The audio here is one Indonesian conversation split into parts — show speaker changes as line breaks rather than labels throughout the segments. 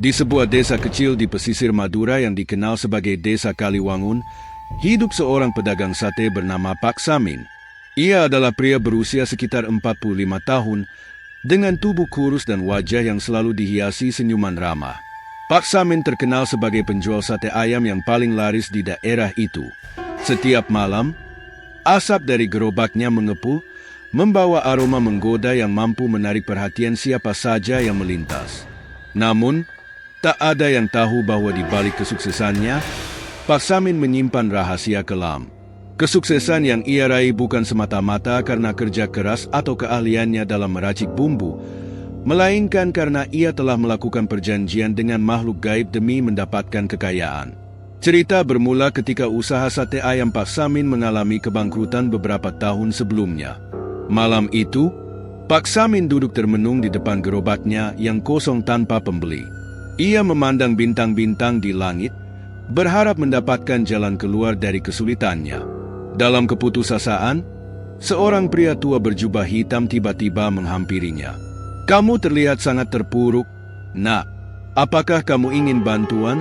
Di sebuah desa kecil di pesisir Madura yang dikenal sebagai Desa Kaliwangun, hidup seorang pedagang sate bernama Pak Samin. Ia adalah pria berusia sekitar 45 tahun, dengan tubuh kurus dan wajah yang selalu dihiasi senyuman ramah. Pak Samin terkenal sebagai penjual sate ayam yang paling laris di daerah itu. Setiap malam, asap dari gerobaknya mengepul, membawa aroma menggoda yang mampu menarik perhatian siapa saja yang melintas. Namun, tak ada yang tahu bahwa di balik kesuksesannya, Pak Samin menyimpan rahasia kelam. Kesuksesan yang ia raih bukan semata-mata karena kerja keras atau keahliannya dalam meracik bumbu, melainkan karena ia telah melakukan perjanjian dengan makhluk gaib demi mendapatkan kekayaan. Cerita bermula ketika usaha sate ayam Pak Samin mengalami kebangkrutan beberapa tahun sebelumnya. Malam itu, Pak Samin duduk termenung di depan gerobaknya yang kosong tanpa pembeli. Ia memandang bintang-bintang di langit, berharap mendapatkan jalan keluar dari kesulitannya. Dalam keputusasaan, seorang pria tua berjubah hitam tiba-tiba menghampirinya. "Kamu terlihat sangat terpuruk, Nak. Apakah kamu ingin bantuan?"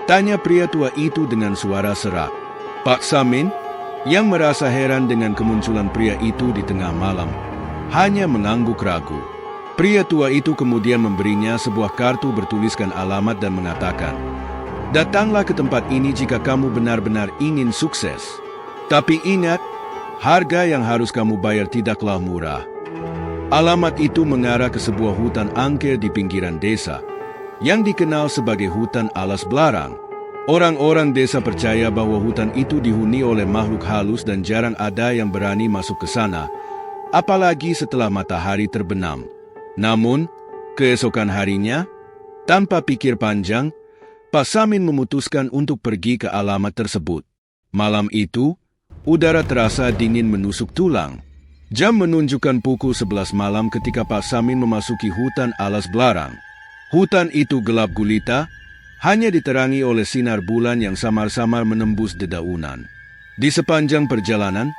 tanya pria tua itu dengan suara serak. Pak Samin, yang merasa heran dengan kemunculan pria itu di tengah malam, hanya mengangguk ragu. Pria tua itu kemudian memberinya sebuah kartu bertuliskan alamat dan mengatakan, "Datanglah ke tempat ini jika kamu benar-benar ingin sukses. Tapi ingat, harga yang harus kamu bayar tidaklah murah." Alamat itu mengarah ke sebuah hutan angker di pinggiran desa, yang dikenal sebagai hutan alas belarang. Orang-orang desa percaya bahwa hutan itu dihuni oleh makhluk halus dan jarang ada yang berani masuk ke sana, apalagi setelah matahari terbenam. Namun, keesokan harinya, tanpa pikir panjang, Pak Samin memutuskan untuk pergi ke alamat tersebut. Malam itu, udara terasa dingin menusuk tulang. Jam menunjukkan pukul 11 malam ketika Pak Samin memasuki hutan alas belarang. Hutan itu gelap gulita, hanya diterangi oleh sinar bulan yang samar-samar menembus dedaunan. Di sepanjang perjalanan,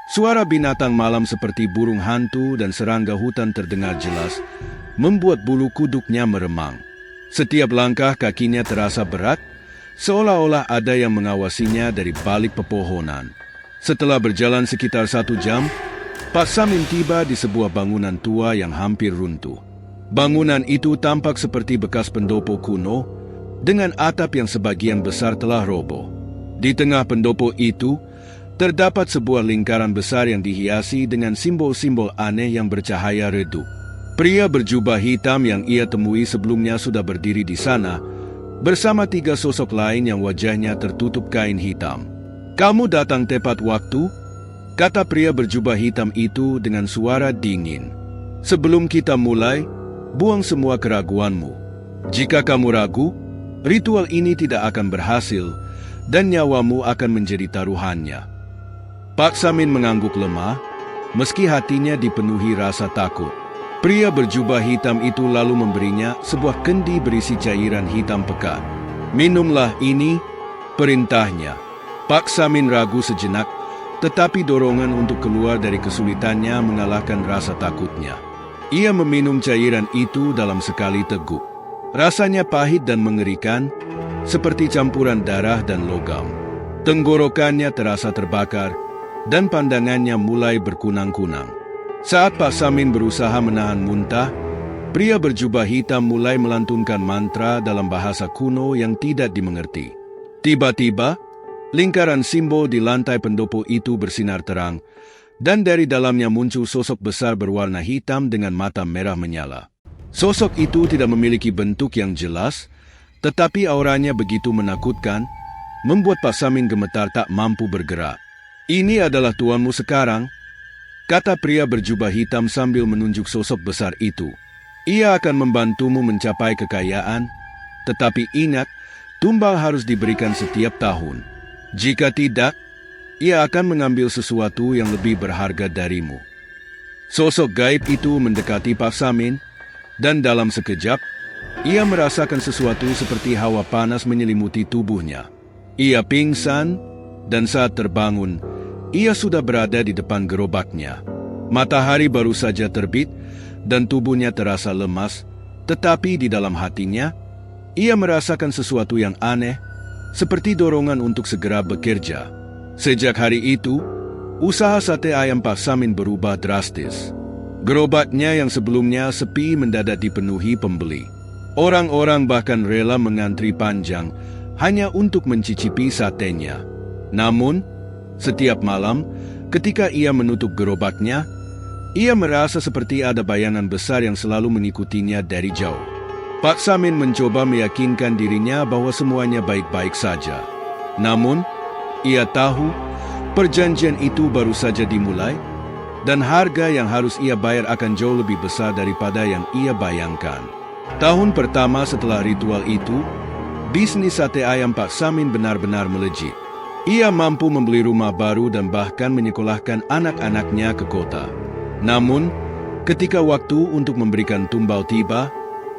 suara binatang malam seperti burung hantu dan serangga hutan terdengar jelas, membuat bulu kuduknya meremang. Setiap langkah kakinya terasa berat, seolah-olah ada yang mengawasinya dari balik pepohonan. Setelah berjalan sekitar 1 jam, Pak Samin tiba di sebuah bangunan tua yang hampir runtuh. Bangunan itu tampak seperti bekas pendopo kuno, dengan atap yang sebagian besar telah roboh. Di tengah pendopo itu, terdapat sebuah lingkaran besar yang dihiasi dengan simbol-simbol aneh yang bercahaya redup. Pria berjubah hitam yang ia temui sebelumnya sudah berdiri di sana, bersama 3 sosok lain yang wajahnya tertutup kain hitam. "Kamu datang tepat waktu," kata pria berjubah hitam itu dengan suara dingin. "Sebelum kita mulai, buang semua keraguanmu. Jika kamu ragu, ritual ini tidak akan berhasil, dan nyawamu akan menjadi taruhannya." Pak Samin mengangguk lemah, meski hatinya dipenuhi rasa takut. Pria berjubah hitam itu lalu memberinya sebuah kendi berisi cairan hitam pekat. "Minumlah ini," perintahnya. Pak Samin ragu sejenak, tetapi dorongan untuk keluar dari kesulitannya mengalahkan rasa takutnya. Ia meminum cairan itu dalam sekali teguk. Rasanya pahit dan mengerikan, seperti campuran darah dan logam. Tenggorokannya terasa terbakar, dan pandangannya mulai berkunang-kunang. Saat Pak Samin berusaha menahan muntah, pria berjubah hitam mulai melantunkan mantra dalam bahasa kuno yang tidak dimengerti. Tiba-tiba, lingkaran simbol di lantai pendopo itu bersinar terang, dan dari dalamnya muncul sosok besar berwarna hitam dengan mata merah menyala. Sosok itu tidak memiliki bentuk yang jelas, tetapi auranya begitu menakutkan, membuat Pak Samin gemetar tak mampu bergerak. "Ini adalah tuanmu sekarang," kata pria berjubah hitam sambil menunjuk sosok besar itu. "Ia akan membantumu mencapai kekayaan, tetapi ingat, tumbal harus diberikan setiap tahun. Jika tidak, ia akan mengambil sesuatu yang lebih berharga darimu." Sosok gaib itu mendekati Pak Samin, dan dalam sekejap, ia merasakan sesuatu seperti hawa panas menyelimuti tubuhnya. Ia pingsan, dan saat terbangun, ia sudah berada di depan gerobaknya. Matahari baru saja terbit, dan tubuhnya terasa lemas, tetapi di dalam hatinya, Ia merasakan sesuatu yang aneh, seperti dorongan untuk segera bekerja. Sejak hari itu, usaha sate ayam Pak Samin berubah drastis. Gerobaknya yang sebelumnya sepi mendadak dipenuhi pembeli. Orang-orang bahkan rela mengantri panjang hanya untuk mencicipi satenya. Namun, setiap malam, ketika ia menutup gerobaknya, ia merasa seperti ada bayangan besar yang selalu mengikutinya dari jauh. Pak Samin mencoba meyakinkan dirinya bahwa semuanya baik-baik saja. Namun, ia tahu perjanjian itu baru saja dimulai dan harga yang harus ia bayar akan jauh lebih besar daripada yang ia bayangkan. Tahun pertama setelah ritual itu, bisnis sate ayam Pak Samin benar-benar melejit. Ia mampu membeli rumah baru dan bahkan menyekolahkan anak-anaknya ke kota. Namun, ketika waktu untuk memberikan tumbal tiba,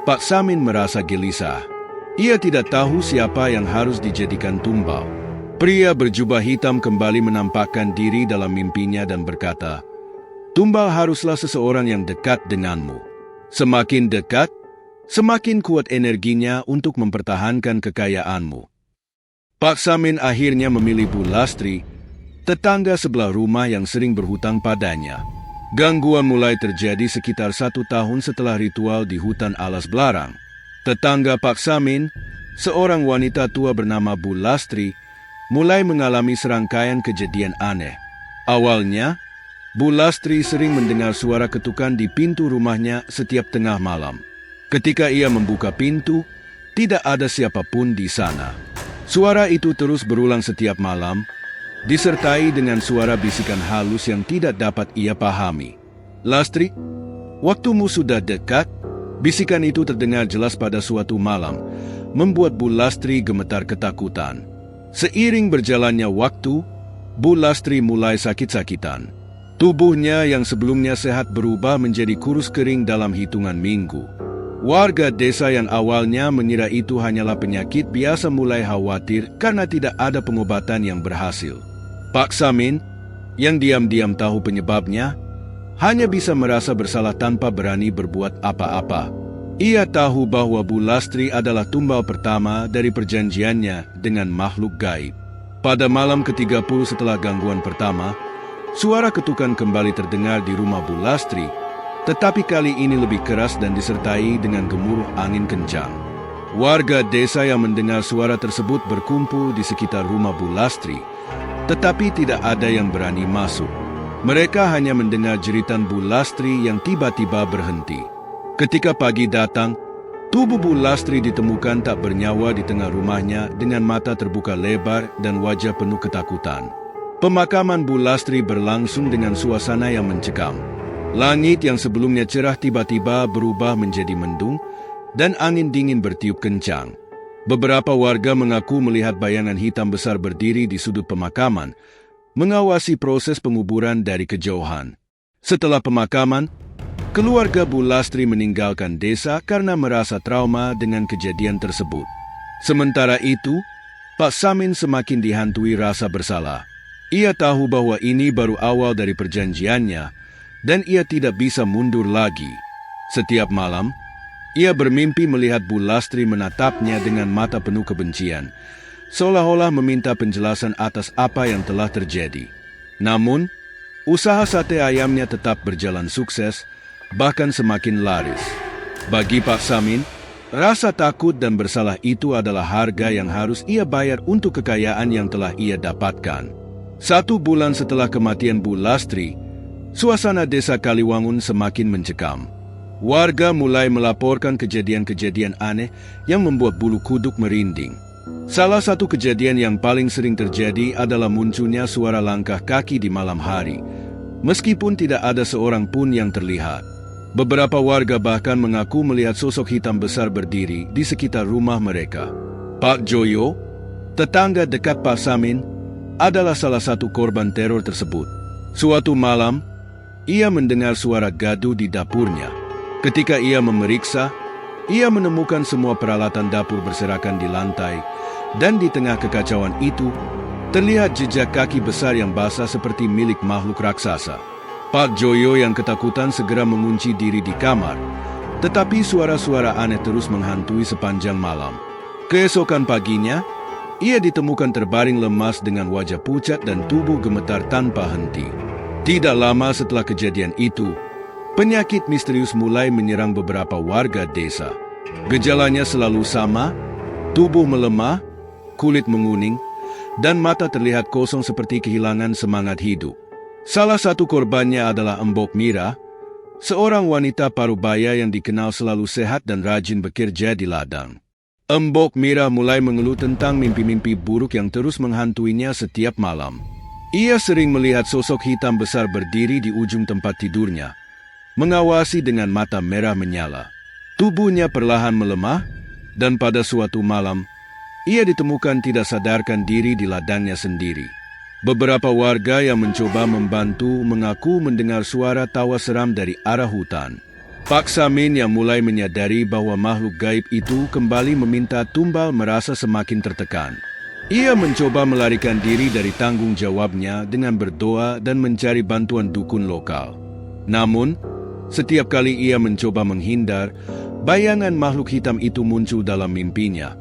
Pak Samin merasa gelisah. Ia tidak tahu siapa yang harus dijadikan tumbal. Pria berjubah hitam kembali menampakkan diri dalam mimpinya dan berkata, "Tumbal haruslah seseorang yang dekat denganmu. Semakin dekat, semakin kuat energinya untuk mempertahankan kekayaanmu." Pak Samin akhirnya memilih Bu Lastri, tetangga sebelah rumah yang sering berhutang padanya. Gangguan mulai terjadi sekitar 1 tahun setelah ritual di hutan alas belarang. Tetangga Pak Samin, seorang wanita tua bernama Bu Lastri, mulai mengalami serangkaian kejadian aneh. Awalnya, Bu Lastri sering mendengar suara ketukan di pintu rumahnya setiap tengah malam. Ketika ia membuka pintu, tidak ada siapapun di sana. Suara itu terus berulang setiap malam, disertai dengan suara bisikan halus yang tidak dapat ia pahami. "Lastri, waktumu sudah dekat." Bisikan itu terdengar jelas pada suatu malam, membuat Bu Lastri gemetar ketakutan. Seiring berjalannya waktu, Bu Lastri mulai sakit-sakitan. Tubuhnya yang sebelumnya sehat berubah menjadi kurus kering dalam hitungan minggu. Warga desa yang awalnya mengira itu hanyalah penyakit biasa mulai khawatir karena tidak ada pengobatan yang berhasil. Pak Samin, yang diam-diam tahu penyebabnya, hanya bisa merasa bersalah tanpa berani berbuat apa-apa. Ia tahu bahwa Bu Lastri adalah tumbal pertama dari perjanjiannya dengan makhluk gaib. Pada malam ke-30 setelah gangguan pertama, suara ketukan kembali terdengar di rumah Bu Lastri, tetapi kali ini lebih keras dan disertai dengan gemuruh angin kencang. Warga desa yang mendengar suara tersebut berkumpul di sekitar rumah Bu Lastri, tetapi tidak ada yang berani masuk. Mereka hanya mendengar jeritan Bu Lastri yang tiba-tiba berhenti. Ketika pagi datang, tubuh Bu Lastri ditemukan tak bernyawa di tengah rumahnya dengan mata terbuka lebar dan wajah penuh ketakutan. Pemakaman Bu Lastri berlangsung dengan suasana yang mencekam. Langit yang sebelumnya cerah tiba-tiba berubah menjadi mendung dan angin dingin bertiup kencang. Beberapa warga mengaku melihat bayangan hitam besar berdiri di sudut pemakaman, mengawasi proses penguburan dari kejauhan. Setelah pemakaman, keluarga Bu Lastri meninggalkan desa karena merasa trauma dengan kejadian tersebut. Sementara itu, Pak Samin semakin dihantui rasa bersalah. Ia tahu bahwa ini baru awal dari perjanjiannya, dan ia tidak bisa mundur lagi. Setiap malam, ia bermimpi melihat Bu Lastri menatapnya dengan mata penuh kebencian, seolah-olah meminta penjelasan atas apa yang telah terjadi. Namun, usaha sate ayamnya tetap berjalan sukses, bahkan semakin laris. Bagi Pak Samin, rasa takut dan bersalah itu adalah harga yang harus ia bayar untuk kekayaan yang telah ia dapatkan. 1 bulan setelah kematian Bu Lastri, suasana desa Kaliwangun semakin mencekam. Warga mulai melaporkan kejadian-kejadian aneh yang membuat bulu kuduk merinding. Salah satu kejadian yang paling sering terjadi adalah munculnya suara langkah kaki di malam hari, meskipun tidak ada seorang pun yang terlihat. Beberapa warga bahkan mengaku melihat sosok hitam besar berdiri di sekitar rumah mereka. Pak Joyo, tetangga dekat Pak Samin, adalah salah satu korban teror tersebut. Suatu malam, ia mendengar suara gaduh di dapurnya. Ketika ia memeriksa, ia menemukan semua peralatan dapur berserakan di lantai, dan di tengah kekacauan itu, terlihat jejak kaki besar yang basah seperti milik makhluk raksasa. Pak Joyo yang ketakutan segera mengunci diri di kamar, tetapi suara-suara aneh terus menghantui sepanjang malam. Keesokan paginya, ia ditemukan terbaring lemas dengan wajah pucat dan tubuh gemetar tanpa henti. Tidak lama setelah kejadian itu, penyakit misterius mulai menyerang beberapa warga desa. Gejalanya selalu sama, tubuh melemah, kulit menguning, dan mata terlihat kosong seperti kehilangan semangat hidup. Salah satu korbannya adalah Embok Mira, seorang wanita parubaya yang dikenal selalu sehat dan rajin bekerja di ladang. Embok Mira mulai mengeluh tentang mimpi-mimpi buruk yang terus menghantuinya setiap malam. Ia sering melihat sosok hitam besar berdiri di ujung tempat tidurnya, mengawasi dengan mata merah menyala. Tubuhnya perlahan melemah, dan pada suatu malam, ia ditemukan tidak sadarkan diri di ladangnya sendiri. Beberapa warga yang mencoba membantu mengaku mendengar suara tawa seram dari arah hutan. Pak Samin yang mulai menyadari bahwa makhluk gaib itu kembali meminta tumbal merasa semakin tertekan. Ia mencoba melarikan diri dari tanggung jawabnya dengan berdoa dan mencari bantuan dukun lokal. Namun, setiap kali ia mencoba menghindar, bayangan makhluk hitam itu muncul dalam mimpinya,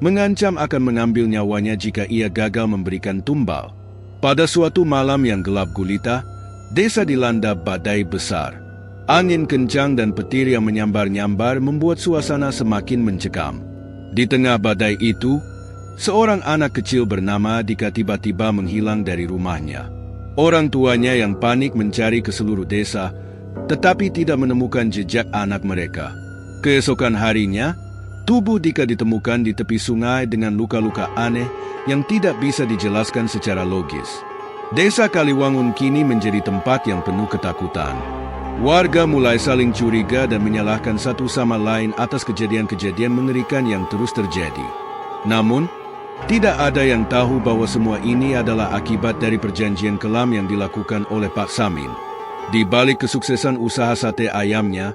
mengancam akan mengambil nyawanya jika ia gagal memberikan tumbal. Pada suatu malam yang gelap gulita, desa dilanda badai besar. Angin kencang dan petir yang menyambar-nyambar membuat suasana semakin mencekam. Di tengah badai itu, seorang anak kecil bernama Dika tiba-tiba menghilang dari rumahnya. Orang tuanya yang panik mencari ke seluruh desa, tetapi tidak menemukan jejak anak mereka. Keesokan harinya, tubuh Dika ditemukan di tepi sungai dengan luka-luka aneh yang tidak bisa dijelaskan secara logis. Desa Kaliwangun kini menjadi tempat yang penuh ketakutan. Warga mulai saling curiga dan menyalahkan satu sama lain atas kejadian-kejadian mengerikan yang terus terjadi. Namun, tidak ada yang tahu bahwa semua ini adalah akibat dari perjanjian kelam yang dilakukan oleh Pak Samin. Di balik kesuksesan usaha sate ayamnya,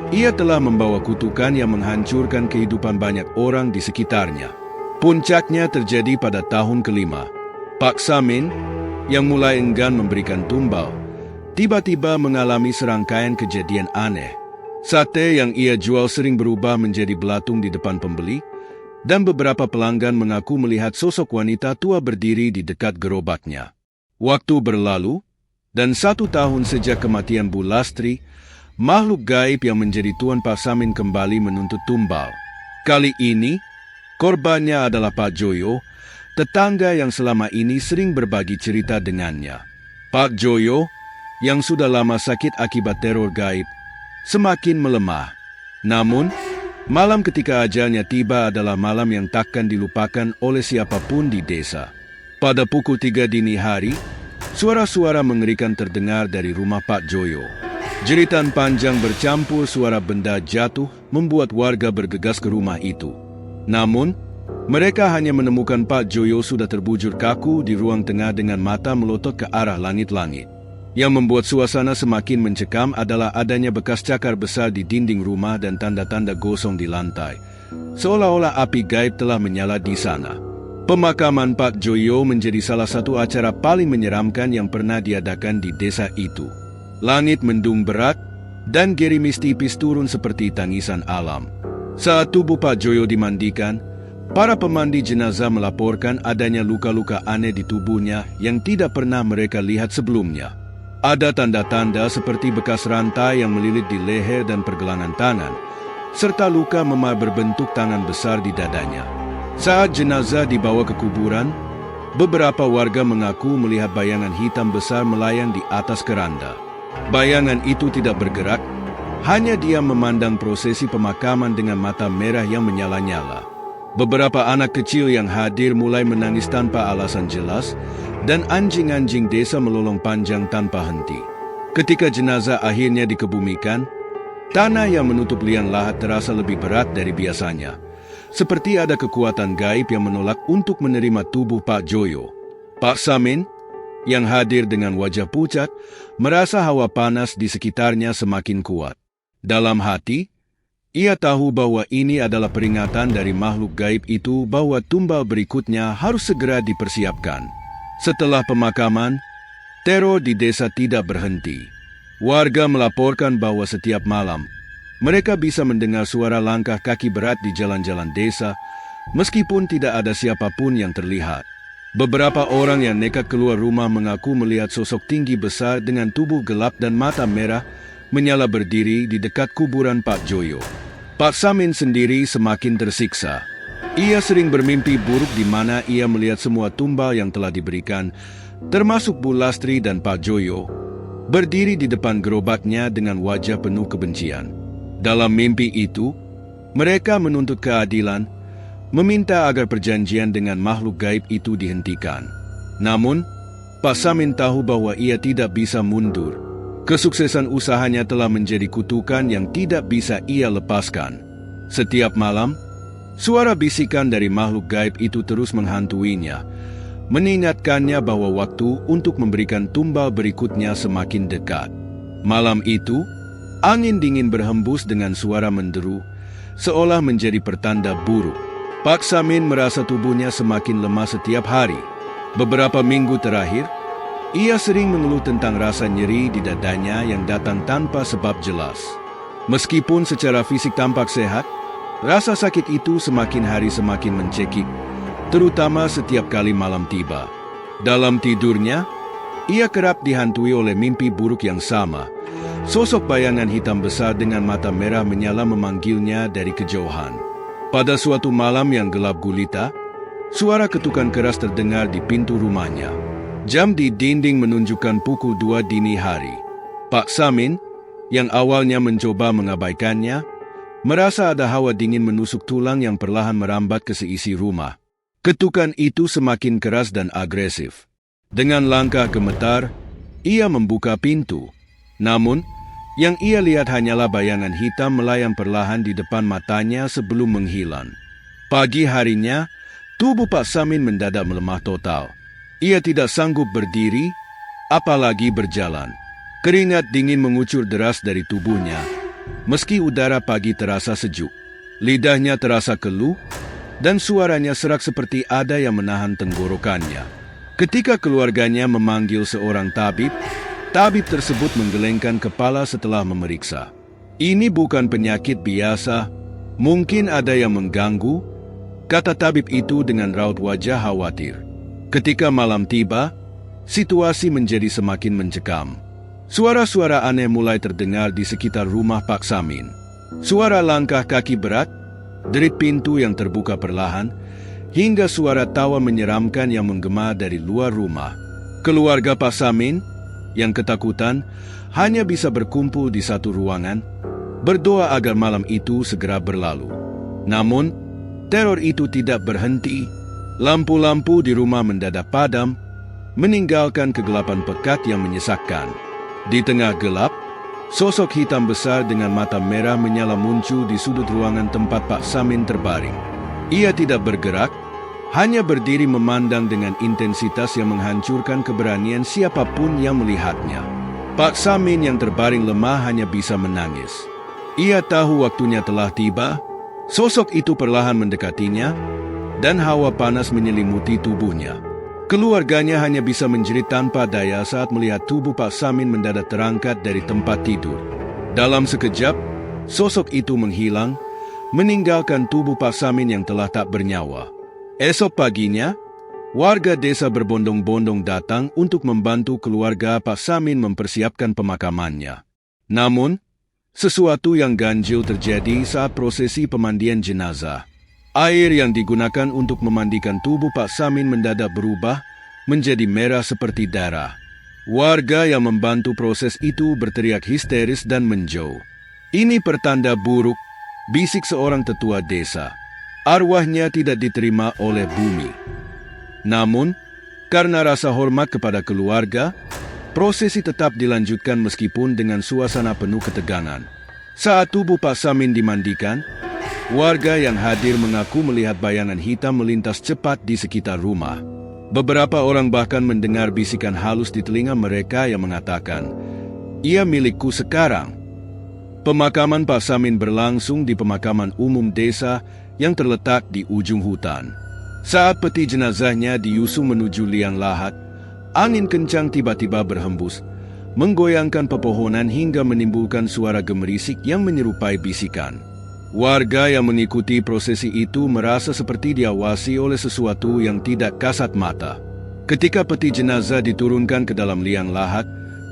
ia telah membawa kutukan yang menghancurkan kehidupan banyak orang di sekitarnya. Puncaknya terjadi pada tahun kelima. Pak Samin, yang mulai enggan memberikan tumbal, tiba-tiba mengalami serangkaian kejadian aneh. Sate yang ia jual sering berubah menjadi belatung di depan pembeli, dan beberapa pelanggan mengaku melihat sosok wanita tua berdiri di dekat gerobaknya. Waktu berlalu, dan 1 tahun sejak kematian Bu Lastri, makhluk gaib yang menjadi tuan Pak Samin kembali menuntut tumbal. Kali ini, korbannya adalah Pak Joyo, tetangga yang selama ini sering berbagi cerita dengannya. Pak Joyo, yang sudah lama sakit akibat teror gaib, semakin melemah. Namun, malam ketika ajalnya tiba adalah malam yang takkan dilupakan oleh siapapun di desa. Pada pukul 3 dini hari, suara-suara mengerikan terdengar dari rumah Pak Joyo. Jeritan panjang bercampur suara benda jatuh membuat warga bergegas ke rumah itu. Namun, mereka hanya menemukan Pak Joyo sudah terbujur kaku di ruang tengah dengan mata melotot ke arah langit-langit. Yang membuat suasana semakin mencekam adalah adanya bekas cakar besar di dinding rumah dan tanda-tanda gosong di lantai, seolah-olah api gaib telah menyala di sana. Pemakaman Pak Joyo menjadi salah satu acara paling menyeramkan yang pernah diadakan di desa itu. Langit mendung berat, dan gerimis tipis turun seperti tangisan alam. Saat tubuh Pak Joyo dimandikan, para pemandi jenazah melaporkan adanya luka-luka aneh di tubuhnya yang tidak pernah mereka lihat sebelumnya. Ada tanda-tanda seperti bekas rantai yang melilit di leher dan pergelangan tangan, serta luka memar berbentuk tangan besar di dadanya. Saat jenazah dibawa ke kuburan, beberapa warga mengaku melihat bayangan hitam besar melayang di atas keranda. Bayangan itu tidak bergerak, hanya diam memandang prosesi pemakaman dengan mata merah yang menyala-nyala. Beberapa anak kecil yang hadir mulai menangis tanpa alasan jelas, dan anjing-anjing desa melolong panjang tanpa henti. Ketika jenazah akhirnya dikebumikan, tanah yang menutup liang lahat terasa lebih berat dari biasanya. Seperti ada kekuatan gaib yang menolak untuk menerima tubuh Pak Joyo. Pak Samin, yang hadir dengan wajah pucat, merasa hawa panas di sekitarnya semakin kuat. Dalam hati, ia tahu bahwa ini adalah peringatan dari makhluk gaib itu bahwa tumbal berikutnya harus segera dipersiapkan. Setelah pemakaman, teror di desa tidak berhenti. Warga melaporkan bahwa setiap malam, mereka bisa mendengar suara langkah kaki berat di jalan-jalan desa, meskipun tidak ada siapapun yang terlihat. Beberapa orang yang nekat keluar rumah mengaku melihat sosok tinggi besar dengan tubuh gelap dan mata merah menyala berdiri di dekat kuburan Pak Joyo. Pak Samin sendiri semakin tersiksa. Ia sering bermimpi buruk di mana ia melihat semua tumbal yang telah diberikan, termasuk Bu Lastri dan Pak Joyo, berdiri di depan gerobaknya dengan wajah penuh kebencian. Dalam mimpi itu, mereka menuntut keadilan, meminta agar perjanjian dengan makhluk gaib itu dihentikan. Namun, Pak Samin tahu bahwa ia tidak bisa mundur. Kesuksesan usahanya telah menjadi kutukan yang tidak bisa ia lepaskan. Setiap malam, suara bisikan dari makhluk gaib itu terus menghantuinya, mengingatkannya bahwa waktu untuk memberikan tumbal berikutnya semakin dekat. Malam itu, angin dingin berhembus dengan suara menderu, seolah menjadi pertanda buruk. Pak Samin merasa tubuhnya semakin lemah setiap hari. Beberapa minggu terakhir, ia sering mengeluh tentang rasa nyeri di dadanya yang datang tanpa sebab jelas. Meskipun secara fisik tampak sehat, rasa sakit itu semakin hari semakin mencekik, terutama setiap kali malam tiba. Dalam tidurnya, ia kerap dihantui oleh mimpi buruk yang sama. Sosok bayangan hitam besar dengan mata merah menyala memanggilnya dari kejauhan. Pada suatu malam yang gelap gulita, suara ketukan keras terdengar di pintu rumahnya. Jam di dinding menunjukkan pukul 2 dini hari. Pak Samin, yang awalnya mencoba mengabaikannya, merasa ada hawa dingin menusuk tulang yang perlahan merambat ke seisi rumah. Ketukan itu semakin keras dan agresif. Dengan langkah gemetar, ia membuka pintu. Namun, yang ia lihat hanyalah bayangan hitam melayang perlahan di depan matanya sebelum menghilang. Pagi harinya, tubuh Pak Samin mendadak melemah total. Ia tidak sanggup berdiri, apalagi berjalan. Keringat dingin mengucur deras dari tubuhnya, meski udara pagi terasa sejuk. Lidahnya terasa keluh, dan suaranya serak seperti ada yang menahan tenggorokannya. Ketika keluarganya memanggil seorang tabib, tabib tersebut menggelengkan kepala setelah memeriksa. Ini bukan penyakit biasa, mungkin ada yang mengganggu, kata tabib itu dengan raut wajah khawatir. Ketika malam tiba, situasi menjadi semakin mencekam. Suara-suara aneh mulai terdengar di sekitar rumah Pak Samin. Suara langkah kaki berat, derit pintu yang terbuka perlahan, hingga suara tawa menyeramkan yang menggema dari luar rumah. Keluarga Pak Samin yang ketakutan hanya bisa berkumpul di satu ruangan, berdoa agar malam itu segera berlalu. Namun, teror itu tidak berhenti. Lampu-lampu di rumah mendadak padam, meninggalkan kegelapan pekat yang menyesakkan. Di tengah gelap, sosok hitam besar dengan mata merah menyala muncul di sudut ruangan tempat Pak Samin terbaring. Ia tidak bergerak, hanya berdiri memandang dengan intensitas yang menghancurkan keberanian siapapun yang melihatnya. Pak Samin yang terbaring lemah hanya bisa menangis. Ia tahu waktunya telah tiba. Sosok itu perlahan mendekatinya, dan hawa panas menyelimuti tubuhnya. Keluarganya hanya bisa menjerit tanpa daya saat melihat tubuh Pak Samin mendadak terangkat dari tempat tidur. Dalam sekejap, sosok itu menghilang, meninggalkan tubuh Pak Samin yang telah tak bernyawa. Esok paginya, warga desa berbondong-bondong datang untuk membantu keluarga Pak Samin mempersiapkan pemakamannya. Namun, sesuatu yang ganjil terjadi saat prosesi pemandian jenazah. Air yang digunakan untuk memandikan tubuh Pak Samin mendadak berubah menjadi merah seperti darah. Warga yang membantu proses itu berteriak histeris dan menjauh. "Ini pertanda buruk," bisik seorang tetua desa. "Arwahnya tidak diterima oleh bumi." Namun, karena rasa hormat kepada keluarga, prosesi tetap dilanjutkan meskipun dengan suasana penuh ketegangan. Saat tubuh Pak Samin dimandikan, warga yang hadir mengaku melihat bayangan hitam melintas cepat di sekitar rumah. Beberapa orang bahkan mendengar bisikan halus di telinga mereka yang mengatakan, "Ia milikku sekarang." Pemakaman Pak Samin berlangsung di pemakaman umum desa yang terletak di ujung hutan. Saat peti jenazahnya diusung menuju liang lahat, angin kencang tiba-tiba berhembus, menggoyangkan pepohonan hingga menimbulkan suara gemerisik yang menyerupai bisikan. Warga yang mengikuti prosesi itu merasa seperti diawasi oleh sesuatu yang tidak kasat mata. Ketika peti jenazah diturunkan ke dalam liang lahat,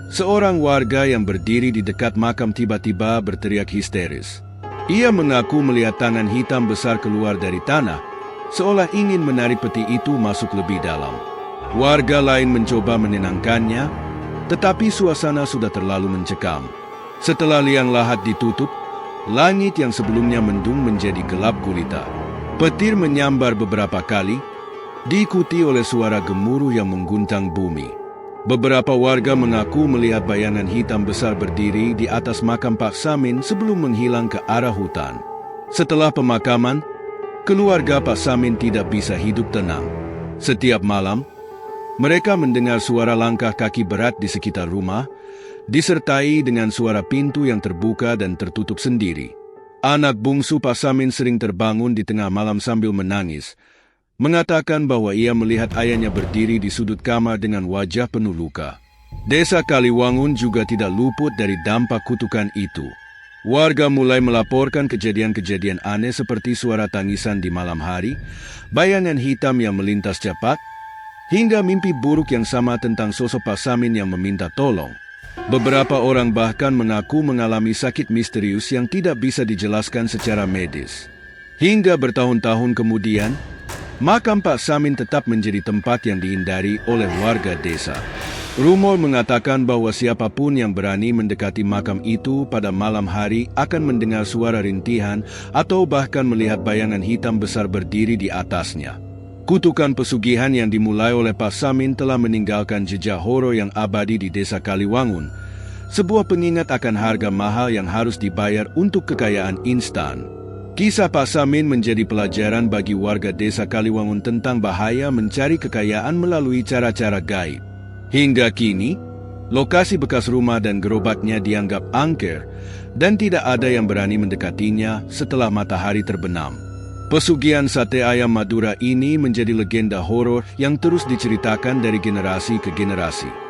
seorang warga yang berdiri di dekat makam tiba-tiba berteriak histeris. Ia mengaku melihat tangan hitam besar keluar dari tanah, seolah ingin menarik peti itu masuk lebih dalam. Warga lain mencoba menenangkannya, tetapi suasana sudah terlalu mencekam. Setelah liang lahat ditutup, langit yang sebelumnya mendung menjadi gelap gulita. Petir menyambar beberapa kali, diikuti oleh suara gemuruh yang mengguncang bumi. Beberapa warga mengaku melihat bayangan hitam besar berdiri di atas makam Pak Samin sebelum menghilang ke arah hutan. Setelah pemakaman, keluarga Pak Samin tidak bisa hidup tenang. Setiap malam, mereka mendengar suara langkah kaki berat di sekitar rumah, disertai dengan suara pintu yang terbuka dan tertutup sendiri. Anak bungsu Pak Samin sering terbangun di tengah malam sambil menangis, mengatakan bahwa ia melihat ayahnya berdiri di sudut kamar dengan wajah penuh luka. Desa Kaliwangun juga tidak luput dari dampak kutukan itu. Warga mulai melaporkan kejadian-kejadian aneh seperti suara tangisan di malam hari, bayangan hitam yang melintas cepat, hingga mimpi buruk yang sama tentang sosok Pak Samin yang meminta tolong. Beberapa orang bahkan mengaku mengalami sakit misterius yang tidak bisa dijelaskan secara medis. Hingga bertahun-tahun kemudian, makam Pak Samin tetap menjadi tempat yang dihindari oleh warga desa. Rumor mengatakan bahwa siapapun yang berani mendekati makam itu pada malam hari akan mendengar suara rintihan atau bahkan melihat bayangan hitam besar berdiri di atasnya. Kutukan pesugihan yang dimulai oleh Pak Samin telah meninggalkan jejak horor yang abadi di desa Kaliwangun, sebuah pengingat akan harga mahal yang harus dibayar untuk kekayaan instan. Kisah Pak Samin menjadi pelajaran bagi warga desa Kaliwangun tentang bahaya mencari kekayaan melalui cara-cara gaib. Hingga kini, lokasi bekas rumah dan gerobaknya dianggap angker dan tidak ada yang berani mendekatinya setelah matahari terbenam. Pesugihan sate ayam Madura ini menjadi legenda horor yang terus diceritakan dari generasi ke generasi.